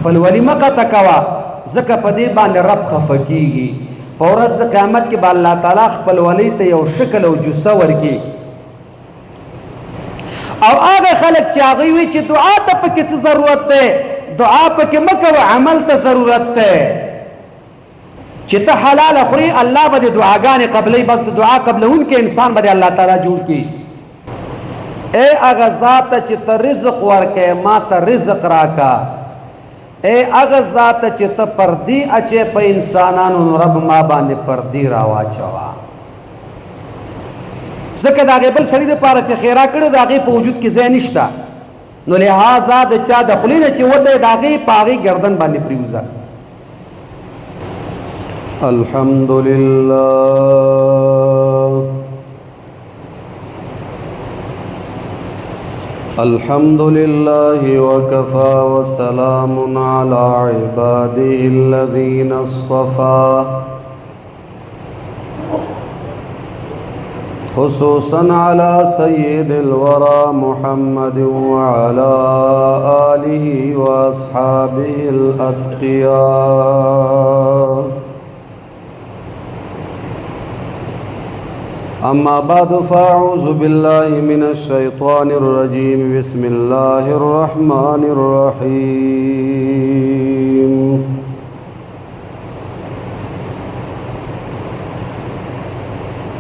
خپل ولی مقطع کوا ځکه په دې باندې رب خفه کیږي په ورځ د قیامت کې به الله تعالی خپل ولی ته یو شکل او جثه ورکړي او هغه خلک چې هغوی وي چې دعا ته پکې څه ضرورت دی دعا پکې مه کوه عمل ته ضرورت دی چې ته حلاله خوري الله به دې دعاګانې قبلوي بس د دعا قبلونکی انسان به دې الله تعالی جوړ کړي ای هغه ذاته چې ته رزق ورکې ما ته رزق راکا ای هغه ذاته چې ته پردي اچې په انسانانو نو رب ما باندې پردي راواچوه ځکه د هغې بل سړي دپاره چې خیرا کړی د هغې په وجود کې ځای نشته نو لحاظه د چا د خولې نه چې وته د هغې په هغې گردن باندې پرېوځه الحمد لله الحمد لله وكفى وسلام على عباده الذين اصطفى خصوصا على سيد الورى محمد وعلى آله وأصحابه الأتقياء أما بعد فأعوذ بالله من الشيطان الرجيم بسم الله الرحمن الرحيم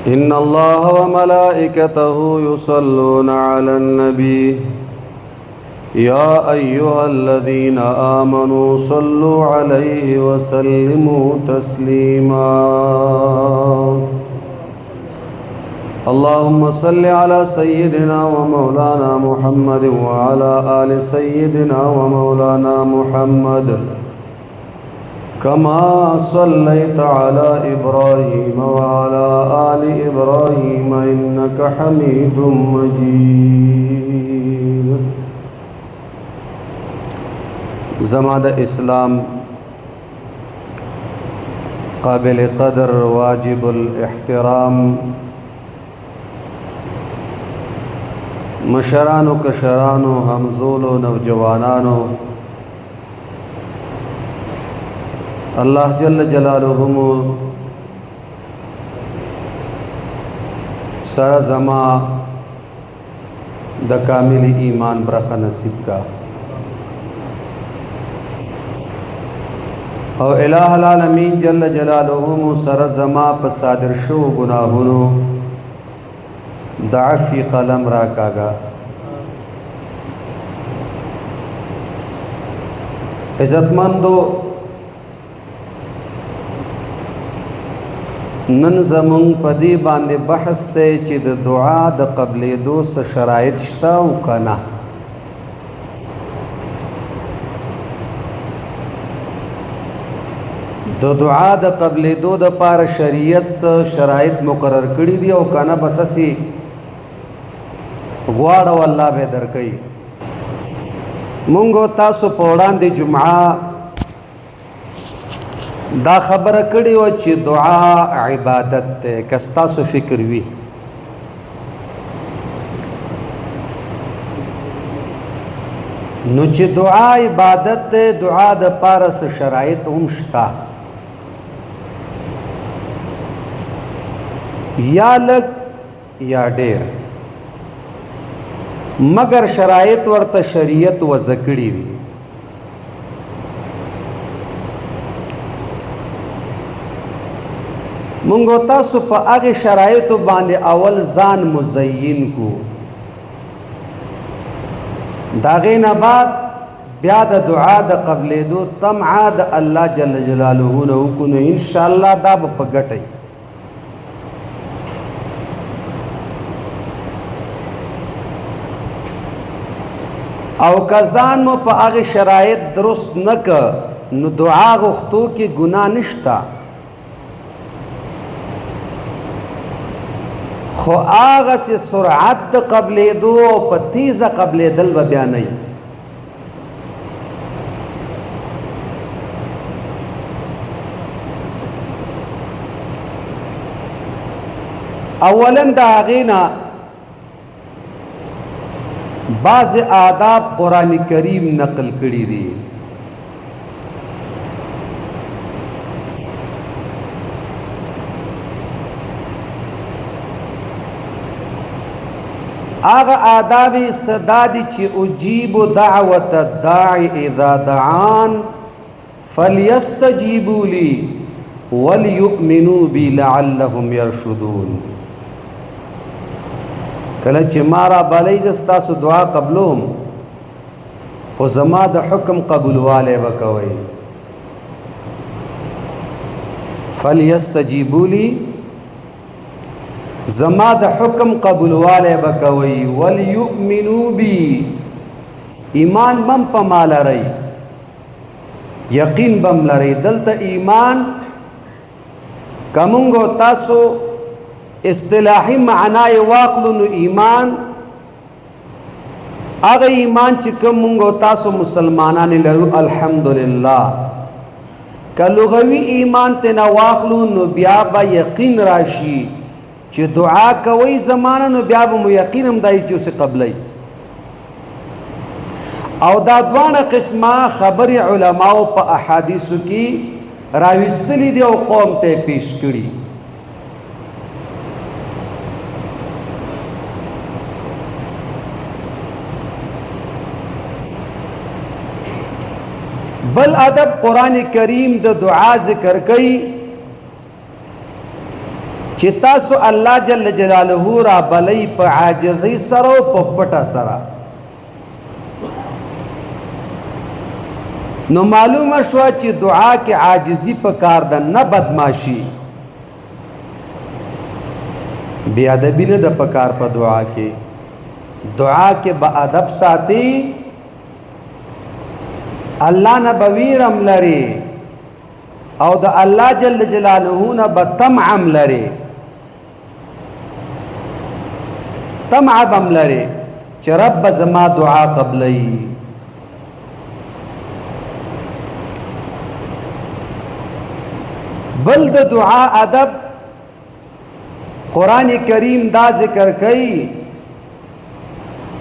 إن الله وملائكته يصلون على النبي يا أيها الذين آمنوا صلوا عليه وسلموا تسليما اللهم صل على سيدنا ومولانا محمد وعلى آل سيدنا ومولانا محمد كما صليت على إبراهيم وعلى آل إبراهيم إنك حميد مجيد زماد اسلام قابل قدر واجب الاحترام مشرانو کشرانو همزولو نوجوانانو اللہ جل جلالہم سر زما د کامل ایمان برخه نصیب کا او الہ العالمین جل جلالہم سر زما په صادر شو گناہونو دعفی قلم را کاگا عزتمندو نن زمون پدی باندې بحث ته چې د دعا د قبلېدو څه شرایط شته او کنه د دعا د قبلېدو د پاره شریعت څه شرایط مقرر کړي دي او کنه بس اسی غواړه والله به درکې مونږ تاسو په وړاندې جمعه دا خبره کړي و چې دعا عبادت ته کستاسو فکر وي نو چې دعا عبادت ته دعا د پاره څه شرایط هم شته یا لږ یا ډېر مگر شرایط ورته شریعت وضع کړي دي مونږ تاسو په هغه شرایطو باندې اول ځان مزین کو دا غې نه بعد بیا د دعا د قبلېدو طمعه د الله جل جلاله نه وکړو ان شاء الله دا به په ګټي او کزان مو په هغه شرایط درست نک نو دعا غوښتو کې ګناه نشته خو هغه چې سرعت د قبلېدو او په تیزه قبلېدل به بیا نه وي اولا د هغې نه بعض آداب قرآن کریم نقل کړي دي آغا آداب صدادی چی اجیب دعوت الداعی اذا دعان فلیستجیبوا لی ولیؤمنوا بی لعلهم یرشدون. کله چې مارا بلای زستاسو دعا قبلوم خو زما د حکم قبولواله وکوي. فلیستجیبوا لی زما د حکم قبولواله وکوي. ولیؤمنوا بی ایمان بم په ما لرئ یقین بم لرئ. دلته ایمان کمونگو تاسو اصطلاحی معنای واقلو نو ایمان اغه ایمان چې کمونگو تاسو مسلمانان لرو الحمدللہ. که لغوی ایمان تینا واقلو نو بیا با یقین راشی چې دعا کوي زمانه نو بیا به مو یقینم دای چې اوسه قبلی. او دا دوانه قسمه خبر علماء په احادیثو کې راوستلی دی او قوم ته پیش کړي. بل ادب قرآن کریم د دعا ذکر کوي چې تاسو الله جل جلاله را بلای په عاجزی سره او په پټه سره. نو معلومه شو چې دعا کې عاجزی په کار ده نه بدماشي. بی ادبی نه د پکار په دعا کې. دعا کې با ادب ساتي الله نه بویرم لري او د الله جل جلاله نه بتمعم لري. تمع بم لري چې رب زما دعا قبلي. بل د دعا ادب قرآن کریم دا ذکر کئی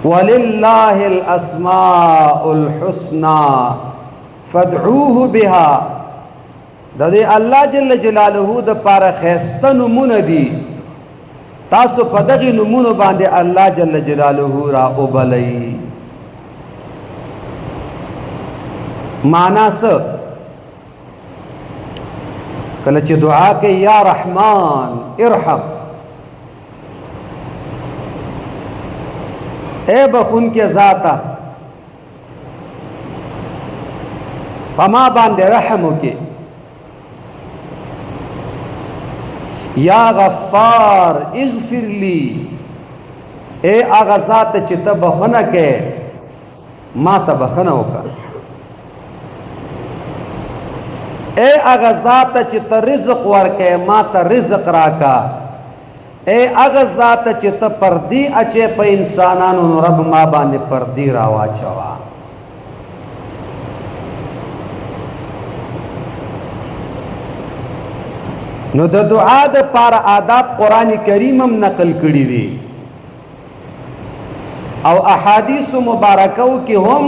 وَلِلَّهِ الْأَسْمَاءُ الْحُسْنَى فَادْعُوهُ بِهَا. دا دے اللہ جل جلالہو دا پارا خیستا نمون دی تاسو پدغی نمونو باندے اللہ جل جلالہو را ابلی. معنی سا کلچ دعا کے یا رحمان ارحم اے بخون کے ذاتا پما باندے رحمو کے. یا غفار اغفر لی اے آغا ذات چتا بخنا کے ما تا بخناو کا. اے آغا ذات چتا رزق ورکے ما تا رزق راکا. اے اغا ذات چتا پردی اچے پا انسانانو نو رب ما باندے پردی راوا چوا. نو دا دعا دا پارا آداب قرآن کریم ہم نقل کری دی او احادیث مبارکو کی ہم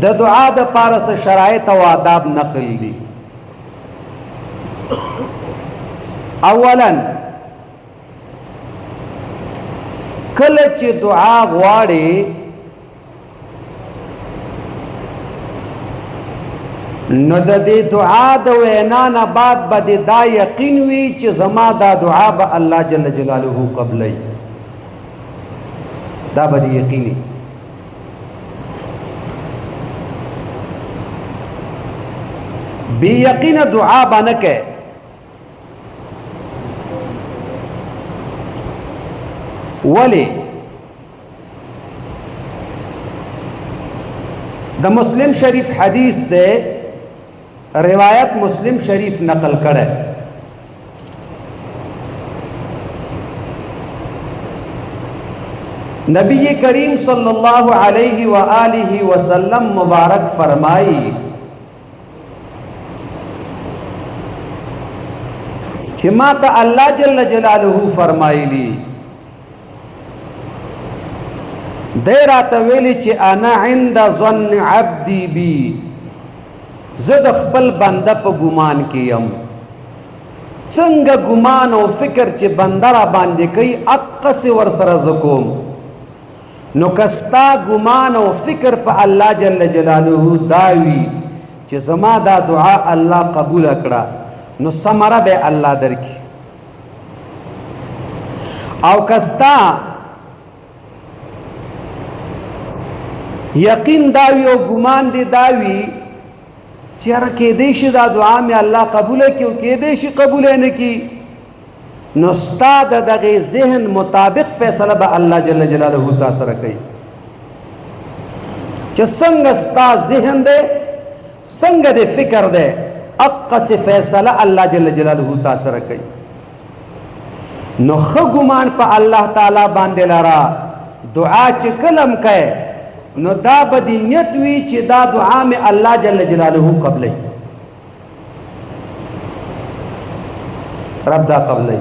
دا دعا دا پارا سے شرائط و آداب نقل دی. اولا کلچ دعا غواړي نو د دې دعا د وینا نه بعد به دا یقین وي چې زما دا دعا به الله جل جلاله قبلي. دا به یقیني. بی یقین دعا باندې کې ولی دا مسلم شریف حدیث دے روایت مسلم شریف نقل کرے. نبی کریم صلی اللہ علیہ وآلہ وسلم مبارک فرمائی چما تا اللہ جل جلالہ فرمائی لی دیرات ویلی چی انا عند ظن عبدی بی زد خپل بنده پا گمان کیم څنګه ګمان او فکر چې بنده را باندې کوي اقصې ورسره زه کوم. نو که ستا ګمان او فکر په الله جل جلاله دا وي چې زما دا دعا الله قبوله کړه نو ثمره به الله درکړي. او که ستا یقین دا وي او ګمان دې دا وي چې یاره کیدی شي دا دعا مې الله قبوله کړي او کیدی شي قبوله نه کړي، نو ستا د دغې ذهن مطابق فیصله به الله جل جلاله تا سره کوي. چې څنګه ستا ذهن دی څنګه د فکر دی اقصې فیصله الله جل جلاله تا سره کوي. نو ښه ګمان په الله تعالی باندې لره. دعا چې کلم کوي نو دا به د نیت وي چې دا دعا مې الله جل جلاله قبلی، رب دا قبلی.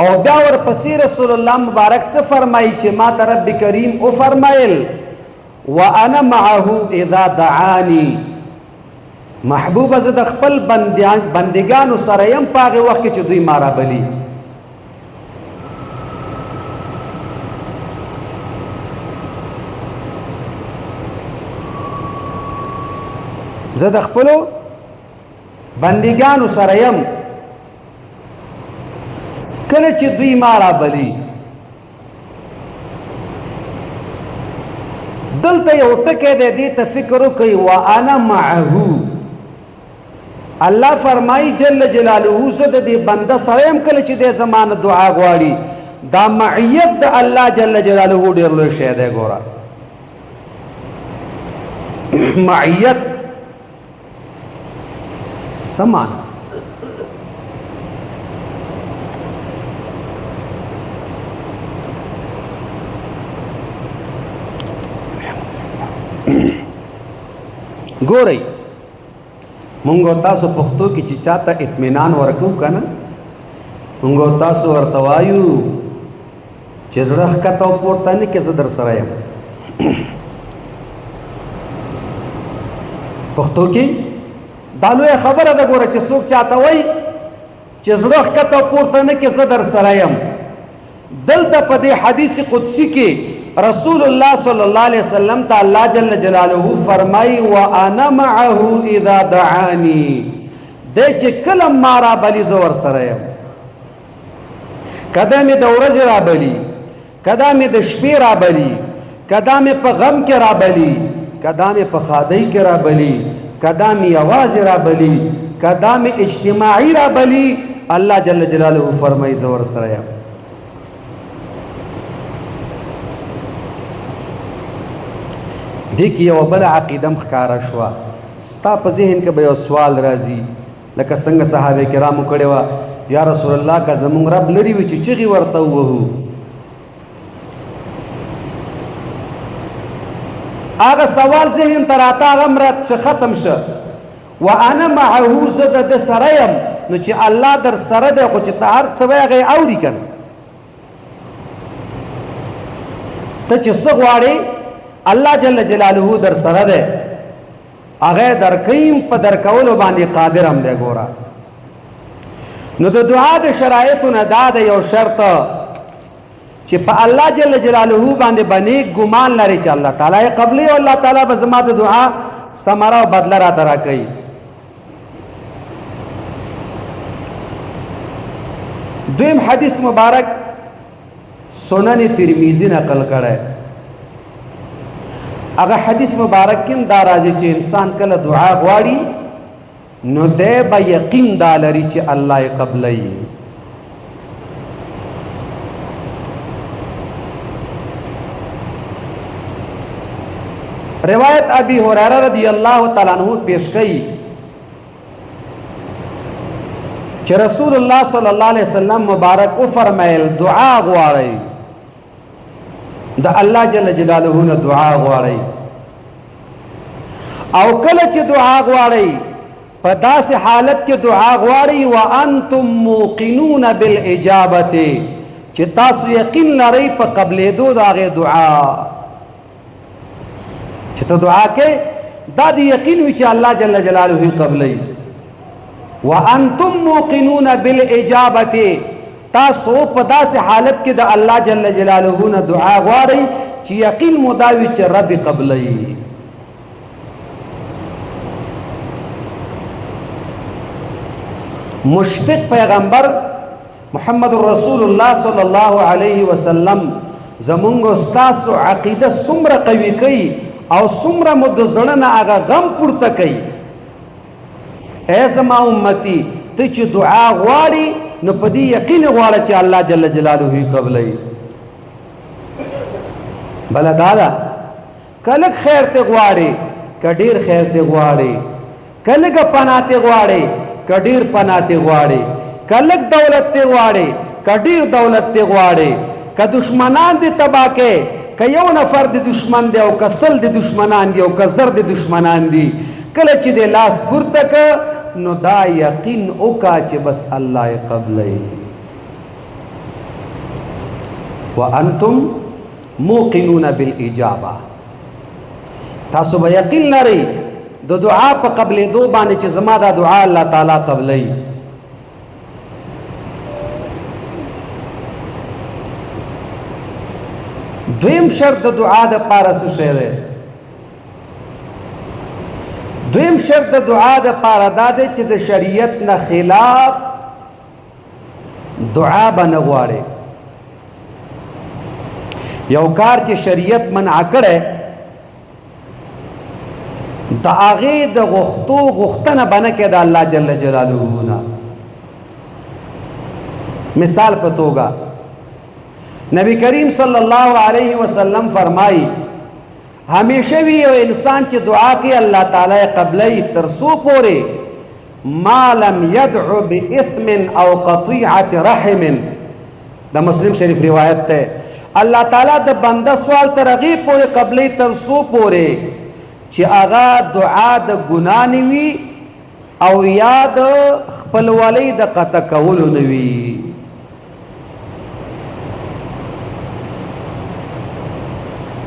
او بیا ورپسې رسول الله مبارک څه فرمایي چې ما ته رب کریم او فرمایل وانا معه اذا دعانی، محبوبه زه د خپل بندگانو سره یم په هغې وخت کې چې دوی ما رابلي. زه د خپلو بندگانو سره یم کله چې دوی ما رابلي. دلته یو ټکی دی دې ته فکر وکړئ وانا معه. الله فرمایي جل جلاله زه د دې بنده سره یم کله چې دی زما نه دعا غواړي. دا معیت د الله جل جلاله ډېر لوی شی دی. ګوره معیت څه معنی؟ ګورئ مونږ تاسو پښتو کې چې چاته اطمینان ورکو کنه مونږ تاسو ورته وایو چې زړه ښکته او پورته نه کې زه در سره یم. پښتو کې دا لویه خبره ده. ګوره چې څوک چاته وایي چې زړه ښکته او پورته نه کې زه در سره یم. دلته په دې حدیث قدسی کې رسول الله صلی الله علیه وسلم ته الله جل جلاله فرمایي وانا معه اذا دعانی. دی چې کله ما رابلي زه ورسره یم. کده مې د ورځې رابلي، کده مې د شپې رابلي، کده مې په غم کې رابلي، کده مې په ښادۍ کې رابلي، کده مې یوازې رابلي، کده مې اجتماعي رابلي، الله جل جلاله فرمایي زه ورسره یم. دې کې یوه بله عقیده م ښکاره شوه. ستا په ذهن کې به یو سوال راځي لکه څنګه صحابه کرامو کړې وه یا رسول الله که زمونږ رب لرې وي چې چغې ورته ووهو هغه سوال ذهن ته راته هغه م ختم شه. وانا معه زه د ده سره یم نو چې الله در سره دی خو چې ته هر څه وایې هغه یې اوري که نه. ته چې څه غواړې الله جل جلاله در سره دی هغه درکوي په درکولو باندې قادر هم دی. ګوره نو د دعا د شرایطو نه دا د یو شرط چې په الله جل جلاله باندې به نیک ګمان لري چې الله تعالی یې قبلي او الله تعالی به زما د دعا ثمره او بدله راته راکوي. دویم حدیث مبارک سنن ترمیزی نقل کړی. هغه حدیث مبارک کې دا راځي چې انسان کله دعا غواړي نو دی به یقین دا لري چې الله یې قبلوي. روایت ابي هريره رضی الله تعالی عنہ پیش کړي چې رسول الله صلی الله علیه وسلم مبارک او فرمایل دعا غواړئ د الله جل جلاله نه دعا غواړئ او کله چې دعا غواړئ په داسې حالت کې دعا غواړئ وانتم موقنون بالاجابه چې تاسو یقین لرئ په قبلېدو د هغې دعا چې ته دعا کې دا دی یقین وی چې الله جل جلاله قبلی وانتم موقنون بالاجابه تاسو په داسې حالت کې د الله جل جلاله نه دعا غواړئ چې یقین مو دا وي چې رب قبلی مشفق پیغمبر محمد رسول الله صلی الله علیه وسلم زمونږ استاسو عقیده څومره قوي کوي او څومره مو د زړه نه هغه غم پورته کوي اے زما امتی ته چې دعا غواړي نو په دې یقین غواړه چې الله جل جلاله قبلی بل دادا کله خیر ته غواړي کډیر خیر ته غواړي کله پناه ته غواړي کډیر پناه ته غواړي کله دولت ته غواړي کډیر دولت ته غواړي که دشمنان دي تبا کې که یو نفر د دشمن دی او کسل د دشمنان دی او کزر د دشمنان دی کله چې د لاس پورته ک نو دا یقین اوکا چې بس الله قبلی وانتم موقنون بالاجابه تاسو به یقین لرئ د دعا په قبلېدو باندې چې زما دا دعا الله تعالی قبلی دویم شرط د دعا د پاره څه شی دی دویم شرط د دعا د پاره دا دی چې د شریعت نه خلاف دعا به نه غواړي یو کار چې شریعت منع کړی د هغې د غوښتنه به نه کوي د الله جل جلاله نه مثال په توګه نبی کریم صلی الله علیه وسلم فرمائی ہمیشہ بھی یو انسان چې دعا کی اللہ تعالی قبلی ترسو پورے ما لم يدعو باثم او قطيعة رحم دا مسلم شریف روایت تے اللہ تعالی دا بندہ سوال ترغی پورے قبلی ترسو پورے چې آغا دعا دا گناہ نوی او یاد خپلوالی دا قطع کولو نوی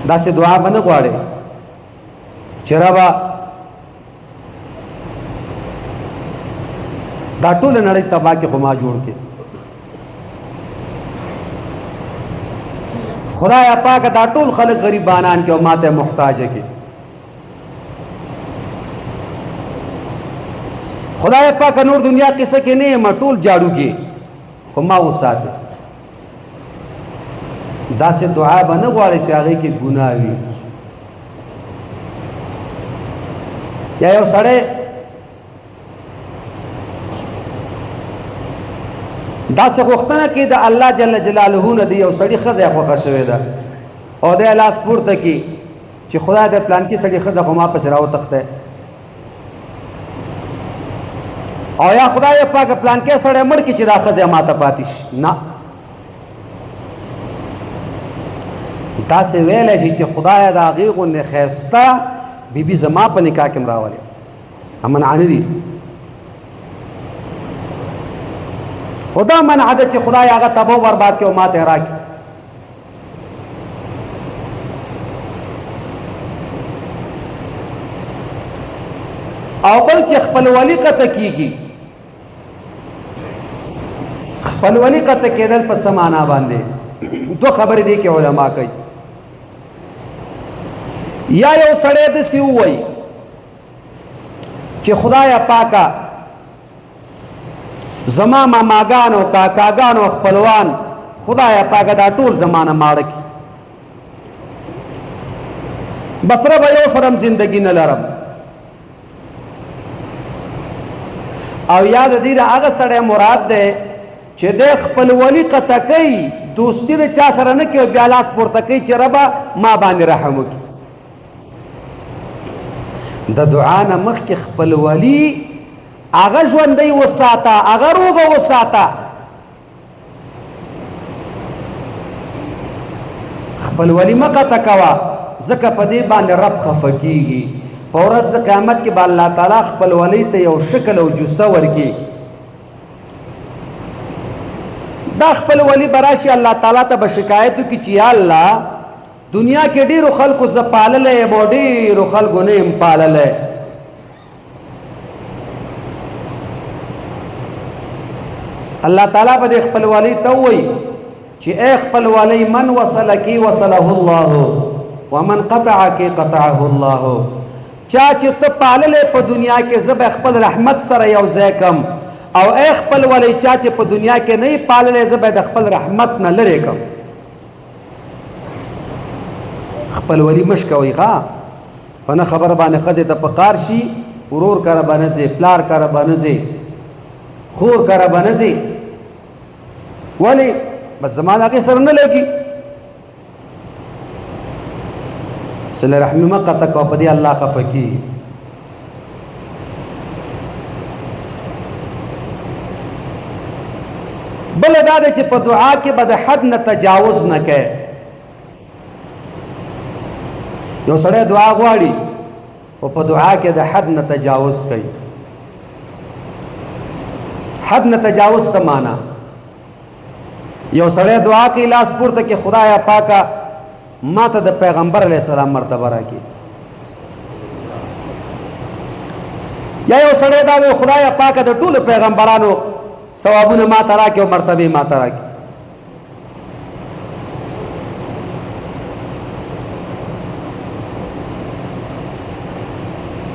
دا سه دعا بنه غواړي چې ربا دا ټول نړۍ تبا کې خما جوړ کې خدای پاک دا ټول خلک غریبانان کې او ماته محتاج کې خدای پاک نور دنیا قصه کې نه ما ټول جاړو کې خما وساته دا سه دعا به نه غواړي چې هغه کې ګناه وي یا یو سړی دا سه غوښتنه کې د الله جل جلاله نه دی یو سړی ښځه خوښه شوې ده او د لاس پورته کې چې خدای د پلان کې سړی ښځه خو ما پسې راوتښته او یا خدای پاک پلان کې سړی مړ کې چې دا ښځه ماته پاتې شي نه دا سه ویل شي چې خدای دا غیغو نه خستا بیبي زما په نکاح کې مراولې امن عن دي خدا من عادت چې خدای هغه تباہ برباد کې او ماته راکې او بل چې خپل ولی قطع کیږي خپل ولی قطع کېدل په سمانا باندې دو خبرې دي کې علما کوي یا یو سړی داسې ووایي چې خدای پاکه زما ماماګان او کاکاګان او خپلوان خدای پاکه دا ټول زمانه ماړه کړي بس ربه یو سره زندګي نه لرم او یاد دې د هغه سړی مراد دی چې د خپل ولی قطع کوي دوستی د چا سره نه کوي بیا لاس پورته کوي چې ربه ما باندې رحم وکړي د دعا نه مخکې خپل ولی هغه ژوندی وساته هغه روغه وساته خپل ولی مه قطع کوه ځکه په دې باندې رب خفه کېږي په ورځ د قیامت کې به الله تعالی خپل ولی ته یو شکل او جثه ورکړي دا خپل ولی براشي الله تعالی ته به شکایت وکړي چې یا الله دنیا کې ډیرو خلکو زه پاللی یم او ډیرو خلکو نه یم پاللی. الله تعالی به د خپلوالۍ ته ووایي چې ای خپلوالۍ من وصلکی وصله الله ومن قطعکی قطعه الله. چا چې ته پاللی په دنیا کې زه به خپل رحمت سره یو ځای کم، او ای خپلوالۍ چا چې په دنیا کې نه یې پاللی زه به د خپل رحمت نه لرې کم. خپلوالي مش کوئ ښه، په نه خبره باندې ښځې ته پکار شي ورور کره به نه ځې، پلار کره به نه ځې، خور کره به نه ځې. ولې؟ بس زما د هغې سره نه لګي. صله رحمي مه قطع کوه، په دې الله خفه کېږي. بله دا ده چې په دعا کې به د حد نه تجاوز نه کوې. یو سړی دعا غواړي او په دعا کې د حد نه تجاوز کوي. حد نه تجاوز څه معنا؟ یو سړی دعا کوي لاس پورته کې خدایا پاکه ما ته د پیغمبر علیه السلام مرتبه راکړي، یا یو سړی دا وایي خدایا پاکه د ټولو پیغمبرانو ثوابونه ما ته راکړي او مرتبې ما ته راکړي.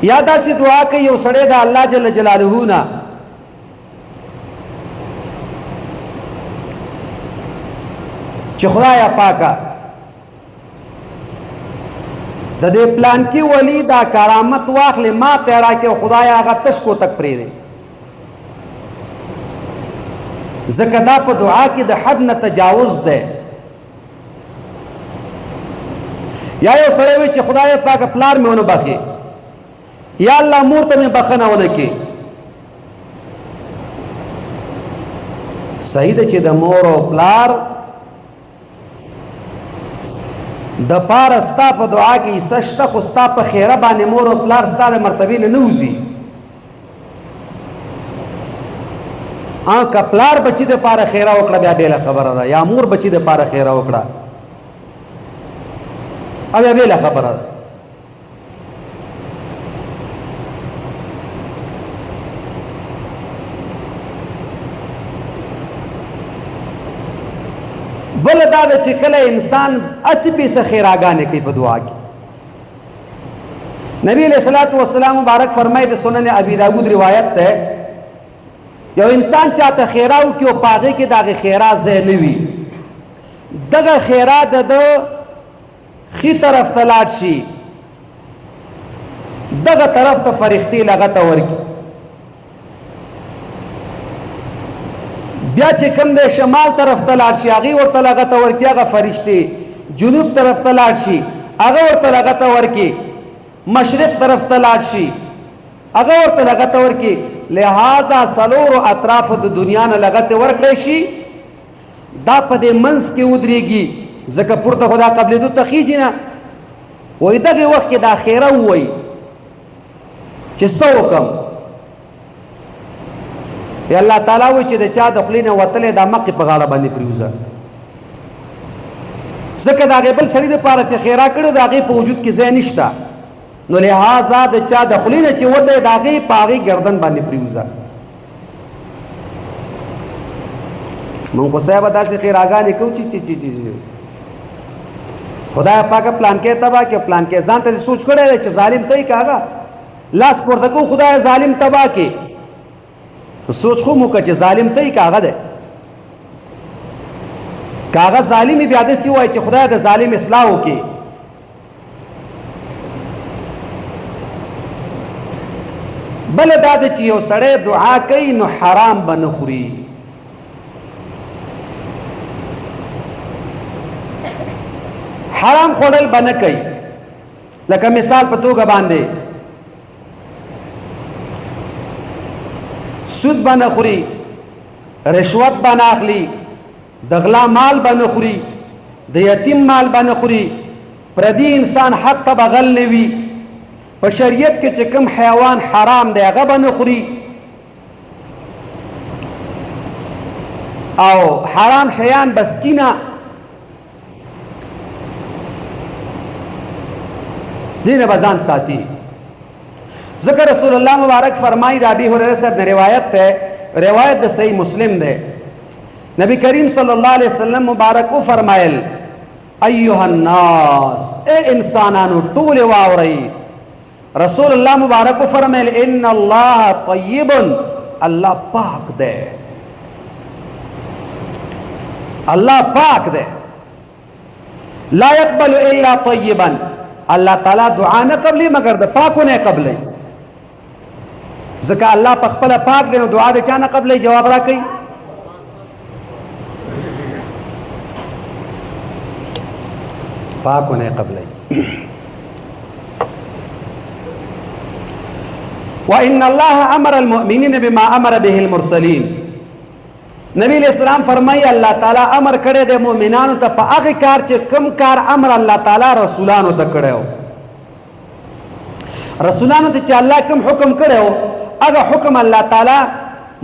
یا داسې دعا کوي یو سړی د الله جل جلاله نه چې خدایا پاکه د دې پلان کې ولی دا کرامت واخلې ما ته راکړي او خدایا هغه تشکو تک پرېږدي. ځکه دا په دعا کې د حد نه تجاوز دی. یا یو سړی وایي چې خدایا پاکه پلار مې ونه بخي، یا الله مور ته مې بخښنه ونه کړي. صحیح ده چې د مور او پلار د پاره ستا په دعا کې حصه شته، خو ستا په خیره باندې مور او پلار ستا د مرتبې نه وځي. که پلار بچي د پاره خیره وکړه بیا بېله خبره ده، یا مور بچي د پاره خیره وکړه بیا بېله خبره ده. بل دا ده چې کله انسان اسی پیسه خیراګانې کوي په دعا کې. نبی علیہ الصلوۃ والسلام مبارک فرمایي د سنن ابي داود روایت ده، یو انسان چاته خیرا وکړي او په هغې کې د هغې خیرا ځای نه وي، دغه خیرا د ده ښي طرف ته لاړ شي، دغه طرف ته فرښتې هغه ته ورکړي. بیا چې کوم دی شمال طرف ته لاړ شي هغې ورته هغه ته ورکړي هغه فرښتې، جنوب طرف ته لاړ شي هغه ورته هغه ته ورکړي، مشرق طرف ته لاړ شي هغه ورته هغه ته ورکړي. لہذا څلورو اطرافو د دنیا نه هغه ته ورکړی شي، دا په دې منځ کې ودرېږي، ځکه پورته خو دا قبلېدو ته خیږي نه. وایي دغې وخت کې دا خیره ووایي چې څه وکړم. یا الله تعالی وایي چې د چا د خولې نه وتلی دا مقې په غاړه باندې پرېوځه، ځکه د هغې بل سړي دپاره چې خیرا کړی د هغې په وجود کې ځای نشته، نو لہذا د چا د خولې نه چې وتی د هغې په هغې ګردن باندې پرېوځه. مونږ خو صاحبه داسې خیراګانې کوو چې خدای پاکه پلانکې تباه کړي، پلانکې ځان ته سوچ کړی دی چې ظالم ته یې که هغه لاس پورته کوو خدای ظالم تباه کړي، سوچ خو مو که چې ظالم ته یې که هغه دی، که هغه ظالم یې بیا داسې ووایي چې خدای د ظالم اصلاح وکړي. بله دا ده چې یو سړی دعا کوي نو حرام به نه خوري. حرام خوړل به نه کوي. لکه مثال په توګه باندې سود به نه خوري، رشوت به نه اخلي، د غلا مال به نه خوري، د یتیم مال به نه خوري، پردي انسان حق ته به غل نه وي، په شریعت کې چې کوم حیوان حرام دی هغه به نه خوري، او حرام شیان بس کینه دین بزان ساتي. ذکر رسول اللہ مبارک فرمائی رابی حریرہ صاحب نے روایت ہے، روایت دا صحیح مسلم دے، نبی کریم صلی اللہ علیہ وسلم مبارک او فرمائل ایوہ الناس اے انسانانو طول واورئی. رسول اللہ مبارک او فرمائل ان اللہ طیب، اللہ پاک دے، اللہ پاک دے، لا يقبل الا طیبا، اللہ تعالیٰ دعا نہ قبلی مگر دا پاکو نے قبلی. ذکا اللہ پخپل پاک دے نو دعا دے چانا قبلی، جواب را کئی پاکو نے قبلی. وَإِنَّ اللَّهَ أَمَرَ الْمُؤْمِنِينَ بِمَا أَمَرَ بِهِ الْمُرْسَلِينَ. نبی علیہ السلام فرمائی اللہ تعالیٰ امر کرے دے مومنانو تا پا اغی کار چے کم کار امر اللہ تعالیٰ رسولانو تا کرے ہو. رسولانو تا چے اللہ کم حکم کرے ہو اگا حکم اللہ تعالیٰ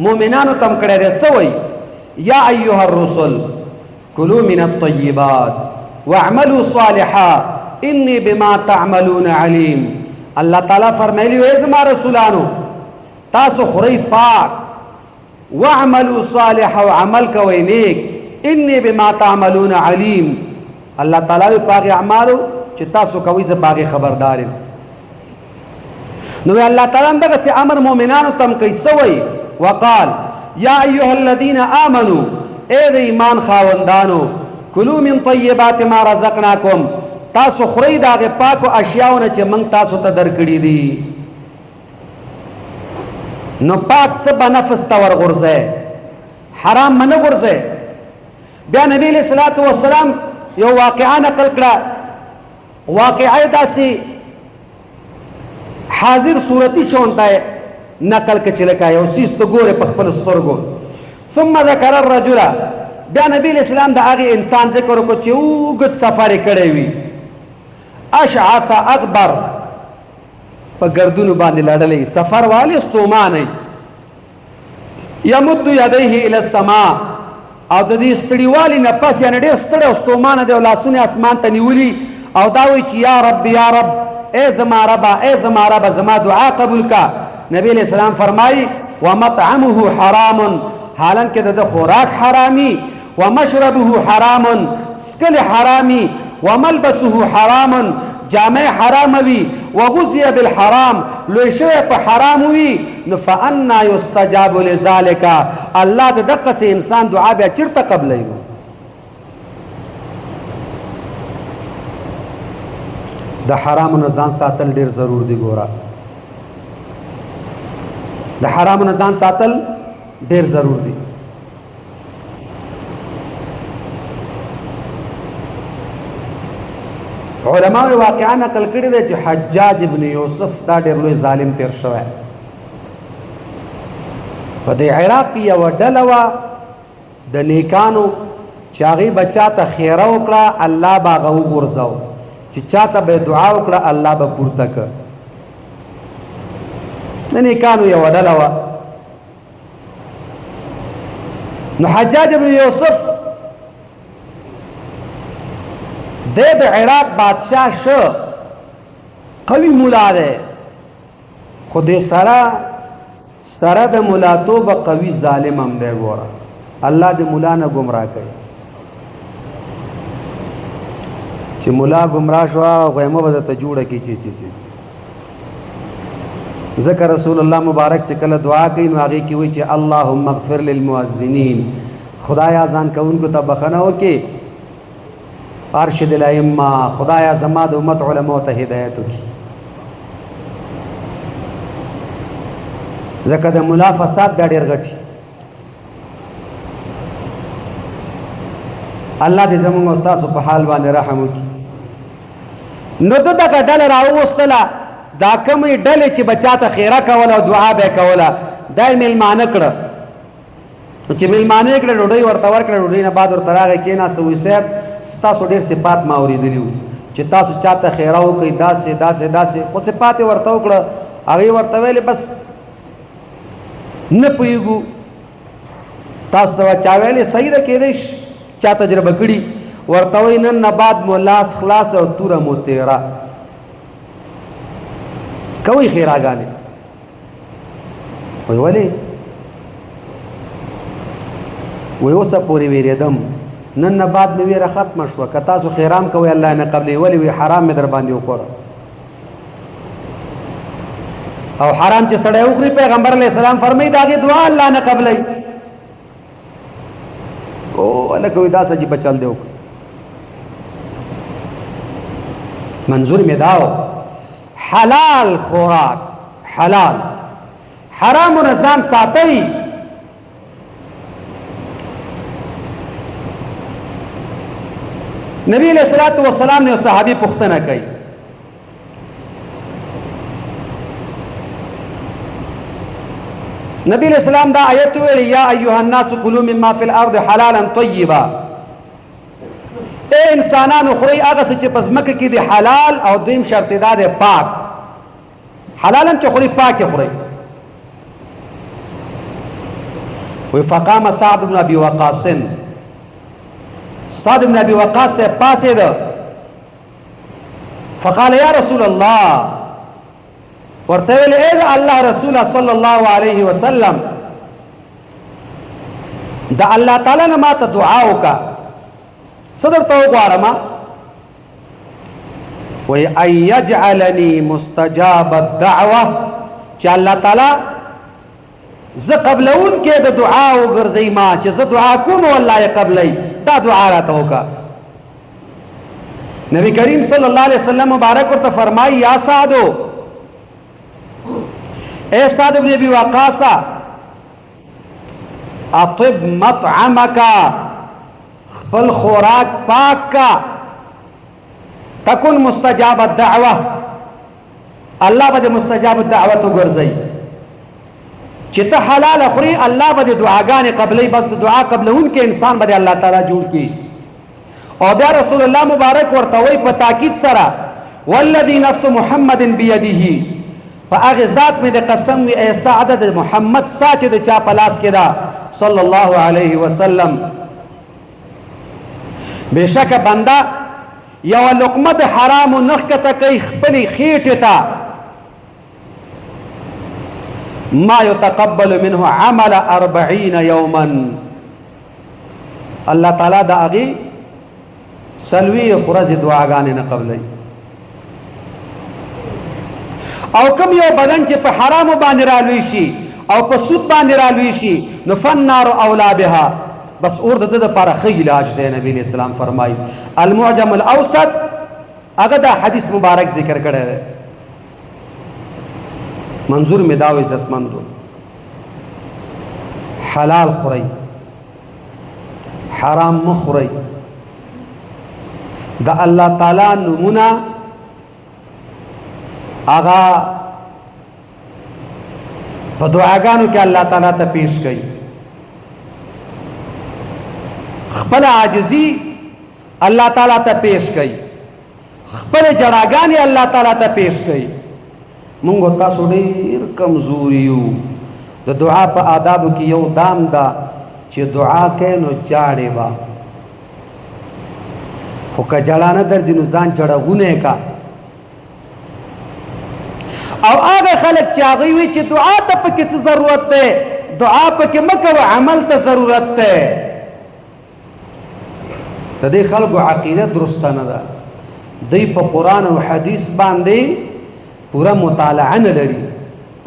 مومنانو تم کرے دے سوئی یا ایوہ الرسل کلو من الطیبات وعملوا صالحا انی بما تعملون علیم. اللہ تعالیٰ فرمائیلیو ازما رسولانو تاسو خری پاک وعملوا صالحا وعمل کوئی نیک انی بما تعملون علیم. اللہ تعالیٰ بھی پاک اعمالو چی تاسو کوئی سے پاک خبرداریم. نو اللہ تعالیٰ اندگا سے امر مومنانو تم کئی سوئی وقال یا ایوہ الذین آمنو اے دے ایمان خاوندانو کلو من طیبات ما رزقناکم تاسو خرید آگے پاکو اشیاؤنا چے منگ تاسو تا در کری دی. نو پاک سبا نفس تاور غرزے حرام من غرزے. بیا نبی علیہ السلام یو واقعہ نقل کرا، واقعہ دا سی حاضر صورتی شونتا ہے نقل کے چلکا ہے اسی تو گورے پخپل سترگو. ثم ذکر الرجل بیا نبی علیہ السلام دا آگے انسان ذکر کو چی اوگت سفر کڑے ہوئی اشعث اکبر پا گردونو باندے لڑلے سفر والی استومانے یمد یدیہ الى السماء او دا دی استڑی والی نپس یعنی دی استڑی استومانے دے لاسونے اسمان تنیولی او داوی چی یا رب اے زما ربا اے زما ربا زما دعا قبول کا. نبی علیہ السلام فرمائی ومطعمه حرام حالانکہ دا خوراک حرامی ومشربه حرام سکل حرامی وملبسه حرام جامع حراموی وغزی بالحرام لوشوی پا حراموی فانا یستجاب لذالکا. اللہ دا دقا سے انسان دعا بیا چرتا قبل ایگو. دا حرام نزان ساتل دیر ضرور دی گورا، دا حرام نزان ساتل دیر ضرور دی. علماء واقعا نقل کری دے چی حجاج ابن یوسف دا دیر لوی ظالم تیر شوئے. پا دے عراق کی یو ڈلوا دا نیکانو چاگی بچا تا خیرہ اکڑا اللہ باغو غرزاو چی چاہتا بے دعا اکڑا اللہ با پورتا کر. نیکانو یو ڈلوا نو حجاج ابن یوسف دے دا عراق بادشاہ شو قوی مولا دے خود سرا دا مولا تو با قوی ظالم ہم دے گورا. اللہ دے مولا نا گمراہ کئی چی مولا گمراہ شوا غیمہ بدتا جوڑا کی چیز. ذکر رسول اللہ مبارک سے کل دعا کئی نو آگے کی ہوئی چی اللہم اغفر للمعزنین، خدایا ازان کا ان کو تبخنہ ہو کہ ارشد الائمہ، خدایا زماد امت علماء تا ہدایتو کی. ذکر دا ملا فساد دا دیر غٹی. اللہ دے زمان استاذ پا حال بانے رحمو کی. نو دا کا ڈل راو استلا دا کمی ڈلی چی بچاتا خیرہ کولا و دعا بے کولا دائی ملمانه کړه چې ملمانه کړه ډوډۍ ورته ورکړه ډوډۍ نه بعد ورته راغی کېناسته وایي صاحب ستاسو ډېر صفات ما اورېدلي وو چې تاسو چاته خیره وکړئ داسې داسې داسې خو صفات یې ورته وکړه هغې ورته ویلې بس نه پوهېږو تاسو ته چا ویلې صحیح ده کېدی شي چا تجربه کړي ورته وایي نن نه بعد مو لاس خلاص او توره مو تیره کوي خیراګانې وای ولې وای اوسه پورې ویریدم نن نه بعد مې ویره ختمه شوه که تاسو خیرام کوئ الله نه قبلې ولې وی حرام مې در باندې وخوړه او حرام چې سړی وخوري پیغمبر علیه السلام فرمایي د هغې دعا الله نه قبلوي او هلکه وایي داسې عجیبه چل دی وکړه منظور مې دا و حلال خوراک حلال حرامو نه ځان ساتئ نبی علیہ الصلوۃ والسلام نے صحابی پختنه کوي نبی علیہ السلام دا آیت ویل یا ایها الناس کلوا مما فی الارض حلالا طیبا اے انسانانو خوري هغه څه چې په ځمکه کې دي حلال او دویم شرط دا دی پاک حلالا چې خوري پاک خوري وفقام سعد بن ابي وقاص سعد بن ابي وقاص سے پاسے دو فقال یا رسول اللہ ورتویل اے اللہ رسول صلی اللہ علیہ وسلم دا اللہ تعالی نے ما ته دعا وکا صدر تو غواړم وی ان یجعلنی مستجاب الدعوه چې الله تعالی ز قبلون کې د دعا وګرځي ما چې ز دعا کوم والله قبلای دا دعا راته وکا نبی کریم صلی اللہ علیہ وسلم مبارک ورته فرمائی یا سعدو اے سعد بن ابی وقاص اطب مطعمک خپل خوراک پاک کا تکن مستجاب الدعوه الله به مستجاب الدعوه وګرځي چې ته حلال خوري الله به دعاګانې قبلې بس د دعا قبلون کې انسان به الله تعالی جوړ کی او بیا رسول الله مبارک ورته وی په تاکید سره والذي نفس محمد بيده فاغه ذات مې د قسم وی اے سعد د محمد ساچ د چا پلاس کې دا صلی الله علیه وسلم بشک بندا یو لقمه د حرام نخ کته کوي خپل خېټه تا ما يتقبل منه عمل 40 يوما الله تعالی دا اغي سلوی خرز دعاګانې نه قبلای او کوم یو بدن چې په حرام باندې رالوي شي او په سود باندې رالوي شي نو فنار اولا بها بس اور د لپاره ښه علاج دی نبی اسلام فرمایي المعجم الاوسط هغه دا حدیث مبارک ذکر کړی دی منظور میں داو عزت مندو حلال خوري حرام مخوري دا اللہ تعالی نمونا آغا پا دعاگانو کہ اللہ تعالی تا پیش گئی خپل عاجزی اللہ تعالی تا پیش گئی خپل جراگانی اللہ تعالی تا پیش گئی مونږ تاسو ډېر کمزوري یو د دعا په آدابو کې یو دام دا چې دعا کوي نو جاړې با خو که جړه نه درځي نو ځان جړغونه کا او هغه خلک چې هغوی وایي چې دعا ته پکې څه ضرورت دی دعا پکې مه کوه عمل ته ضرورت دی د دې خلکو عقیده درسته نه ده دوی په قرآن او حدیث باندې پورا مطالعه نه لري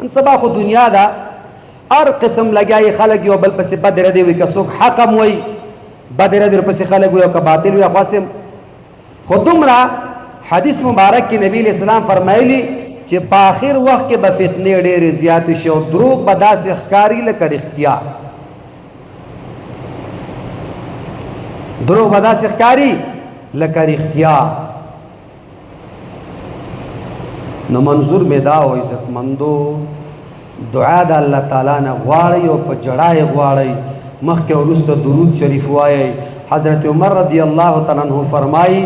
ان سبا خو دنیا دا هر قسم لګای خلک یو بل پسې بد ردی وي که څوک حکم وي بد ردی پسې خلک وي او که باطل وي خاصم خو دومره حدیث مبارک کې نبی اسلام فرمایلی چې په آخر وخت کې به فتنې ډېرې زیاتې شي او دروغ به داسې ښکاري لکه رښتیا دروغ به داسې ښکاري لکه رښتیا نو منظور میں دا و عزت مندو دعا دا اللہ تعالیٰ نے غواړی او په جړای غواړی مخکې وروسته درود شریف وایي حضرت عمر رضی الله تعالی عنہ فرمایي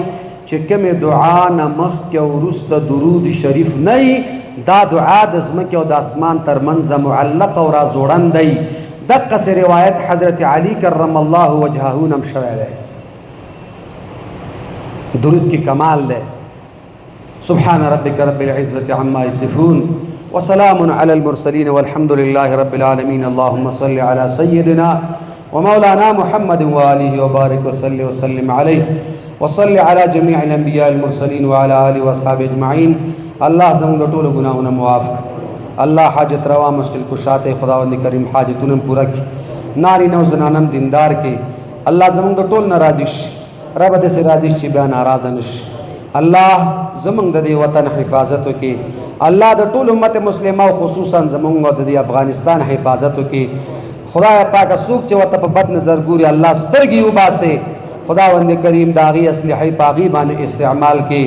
چې کومې دعا نه مخکې وروسته درود شریف نه دا دعا د ځمکې او د اسمان ترمنځ معلق او رازوړن دی دقسې روایت حضرت علی کرم الله وجهه نم شوی دی درود کی کمال دی سبحان ربك رب العزة عما يصفون وسلام على المرسلين والحمد لله رب العالمين. اللهم صل على سيدنا ومولانا محمد وآله وبارك وسلم عليه وصل على جميع الأنبياء المرسلين وعلى آله وصحبه أجمعين. الله زموږ ټول ګناهونه معاف کړي. الله حاجت روا مشکل کشا ته خداوند کریم حاجتونه پوره کړي. نارینه او زنانه دیندار کې الله زموږ ټول ناراضي شي. رب دې سي راضي شي بیا ناراضه نشي. الله زموږ د دې وطن حفاظت وکړي. الله د ټول امت مسلمه او خصوصا زموږ د افغانستان حفاظت وکړي. خدای پاک څوک چې ورته په بد نظر ګوري الله سترګې وباسي. خداوند کریم د هغې اسلحې په هغې باندې استعمال کې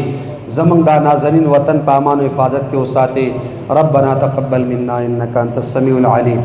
زموږ دا نازنین وطن په امان و حفاظت کې وساتي. ربنا تقبل منا انك انت السميع العليم.